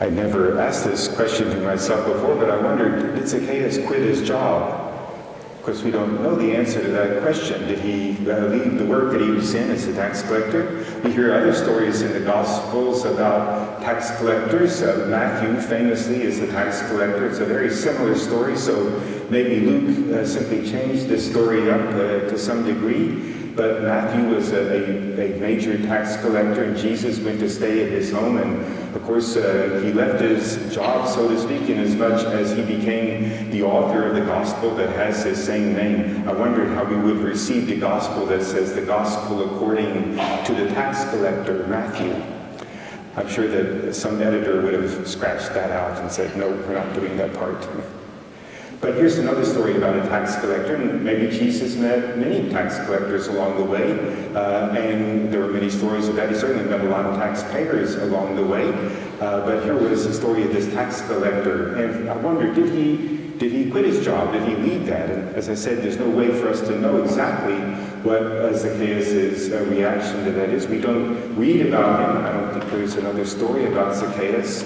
I never asked this question to myself before, but I wondered, did Zacchaeus quit his job? Of course, we don't know the answer to that question. Did he leave the work that he was in as a tax collector? We hear other stories in the Gospels about tax collectors. Matthew famously is a tax collector. It's a very similar story, so maybe Luke simply changed this story up to some degree. But Matthew was a major tax collector, and Jesus went to stay at his home. And of course, he left his job, so to speak, in as much as he became the author of the gospel that has his same name. I wondered how we would receive the gospel that says the gospel according to the tax collector, Matthew. I'm sure that some editor would have scratched that out and said, no, we're not doing that part. But here's another story about a tax collector, and maybe Jesus met many tax collectors along the way, and there were many stories of that. He certainly met a lot of taxpayers along the way, but here was the story of this tax collector, and I wonder, did he quit his job? Did he leave that? And as I said, there's no way for us to know exactly what Zacchaeus' reaction to that is. We don't read about him. I don't think there's another story about Zacchaeus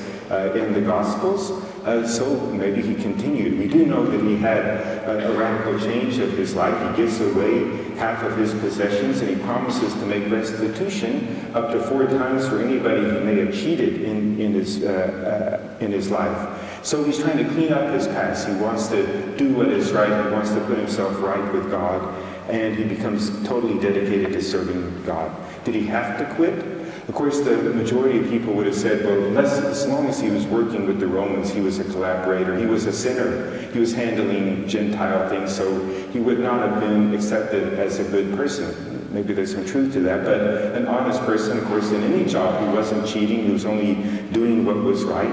in the Gospels, so maybe he continued. We do know that he had a radical change of his life. He gives away half of his possessions, and he promises to make restitution up to 4 times for anybody he may have cheated in his life. So he's trying to clean up his past. He wants to do what is right. He wants to put himself right with God, and he becomes totally dedicated to serving God. Did he have to quit? Of course, the majority of people would have said, well, as long as he was working with the Romans, he was a collaborator. He was a sinner. He was handling Gentile things, so he would not have been accepted as a good person. Maybe there's some truth to that, but an honest person, of course, in any job, who wasn't cheating, who was only doing what was right,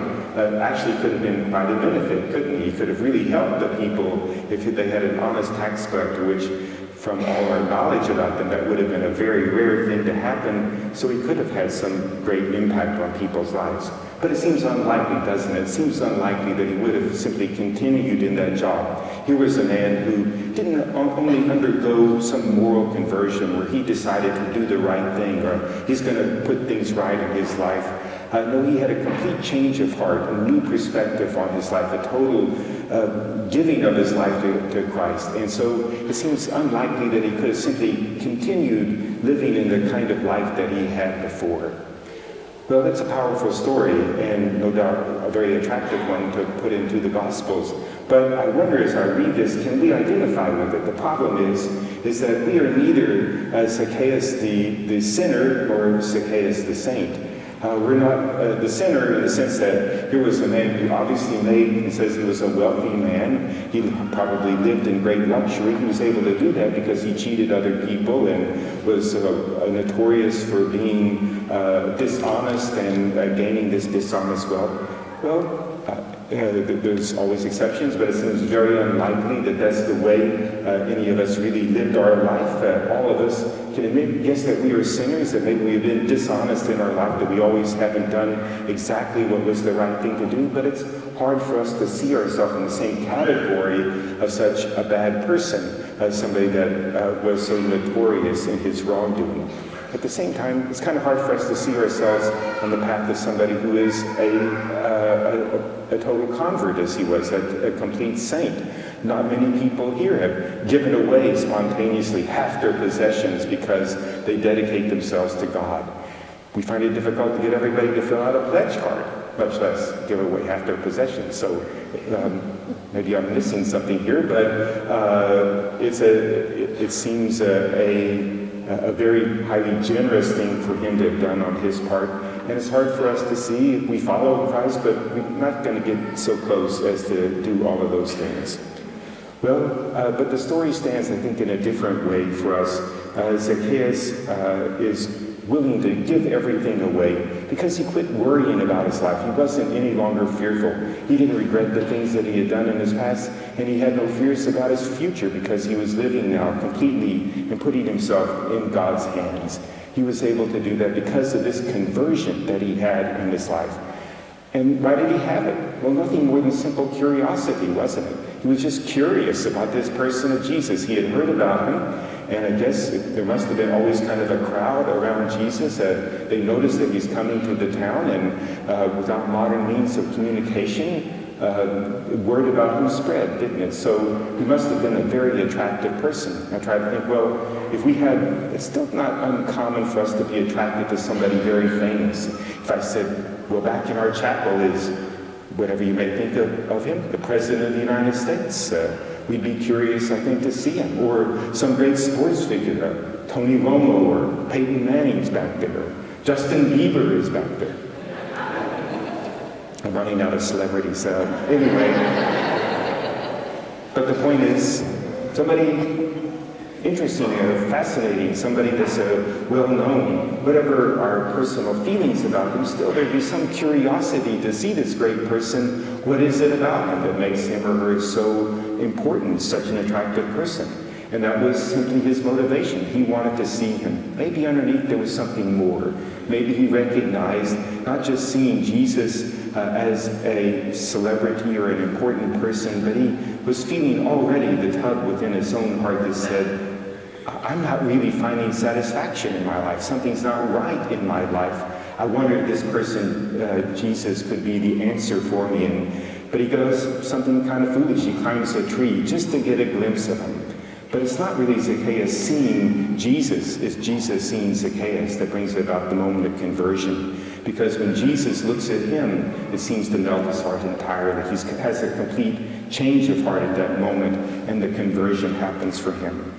actually could have been quite a benefit, couldn't he? He could have really helped the people if they had an honest tax collector, which from all our knowledge about them, that would have been a very rare thing to happen, so he could have had some great impact on people's lives. But it seems unlikely, doesn't it? It seems unlikely that he would have simply continued in that job. Here was a man who didn't only undergo some moral conversion where he decided to do the right thing, or he's going to put things right in his life. No, he had a complete change of heart, a new perspective on his life, a total giving of his life to Christ. And so it seems unlikely that he could have simply continued living in the kind of life that he had before. Well, that's a powerful story, and no doubt a very attractive one to put into the Gospels. But I wonder, as I read this, can we identify with it? The problem is that we are neither Zacchaeus the sinner nor Zacchaeus the saint. We're not the sinner in the sense that here was a man who obviously it says he was a wealthy man. He probably lived in great luxury. He was able to do that because he cheated other people and was notorious for being dishonest and gaining this dishonest wealth. Well, there's always exceptions, but it seems very unlikely that that's the way any of us really lived our life. All of us can admit, yes, that we are sinners, that maybe we've been dishonest in our life, that we always haven't done exactly what was the right thing to do, but it's hard for us to see ourselves in the same category of such a bad person as somebody that was so notorious in his wrongdoing. At the same time, it's kind of hard for us to see ourselves on the path of somebody who is a total convert, as he was, a complete saint. Not many people here have given away spontaneously half their possessions because they dedicate themselves to God. We find it difficult to get everybody to fill out a pledge card, much less give away half their possessions. So maybe I'm missing something here, but it seems a very highly generous thing for him to have done on his part. And it's hard for us to see. We follow Christ, but we're not going to get so close as to do all of those things. Well, but the story stands, I think, in a different way for us. Zacchaeus is willing to give everything away because he quit worrying about his life. He wasn't any longer fearful. He didn't regret the things that he had done in his past, and he had no fears about his future because he was living now completely and putting himself in God's hands. He was able to do that because of this conversion that he had in his life. And why did he have it? Well, nothing more than simple curiosity, wasn't it? He was just curious about this person of Jesus. He had heard about him, and I guess there must have been always kind of a crowd around Jesus. They noticed that he's coming to the town, and without modern means of communication, word about him spread, didn't it? So he must have been a very attractive person. I try to think, well, if we had, it's still not uncommon for us to be attracted to somebody very famous. If I said, well, back in our chapel is whatever you may think of him, the President of the United States, we'd be curious, I think, to see him. Or some great sports figure, Tony Romo or Peyton Manning's back there. Justin Bieber is back there. I'm running out of celebrities. Anyway, but the point is, somebody interesting or fascinating, somebody that's well-known, whatever our personal feelings about him, still there'd be some curiosity to see this great person. What is it about him that makes him or her so important, such an attractive person? And that was simply his motivation. He wanted to see him. Maybe underneath there was something more. Maybe he recognized not just seeing Jesus as a celebrity or an important person, but he was feeling already the tug within his own heart that said, I'm not really finding satisfaction in my life. Something's not right in my life. I wonder if this person, Jesus, could be the answer for me. But he goes something kind of foolish. He climbs a tree just to get a glimpse of him. But it's not really Zacchaeus seeing Jesus, it's Jesus seeing Zacchaeus that brings about the moment of conversion. Because when Jesus looks at him, it seems to melt his heart entirely. He has a complete change of heart at that moment, and the conversion happens for him.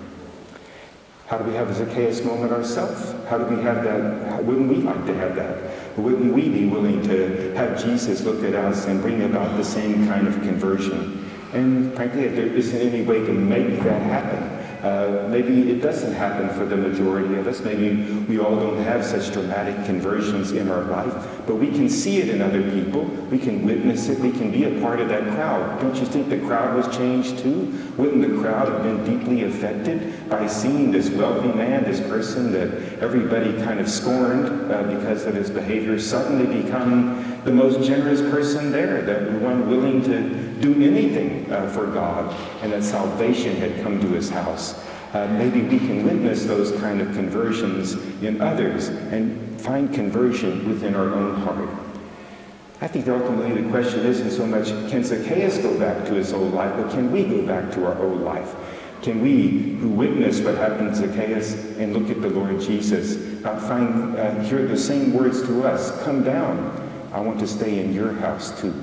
How do we have a Zacchaeus moment ourselves? How do we have that? Wouldn't we like to have that? Wouldn't we be willing to have Jesus look at us and bring about the same kind of conversion? And frankly, if there isn't any way to make that happen, maybe it doesn't happen for the majority of us. Maybe we all don't have such dramatic conversions in our life, but we can see it in other people. We can witness it. We can be a part of that crowd. Don't you think the crowd was changed too? Wouldn't the crowd have been deeply affected by seeing this wealthy man, this person that everybody kind of scorned because of his behavior, suddenly become the most generous person there, the one willing to do anything for God, and that salvation had come to his house. Maybe we can witness those kind of conversions in others and find conversion within our own heart. I think ultimately the question isn't so much, can Zacchaeus go back to his old life, but can we go back to our old life? Can we, who witness what happened to Zacchaeus and look at the Lord Jesus, hear the same words to us, come down, I want to stay in your house too.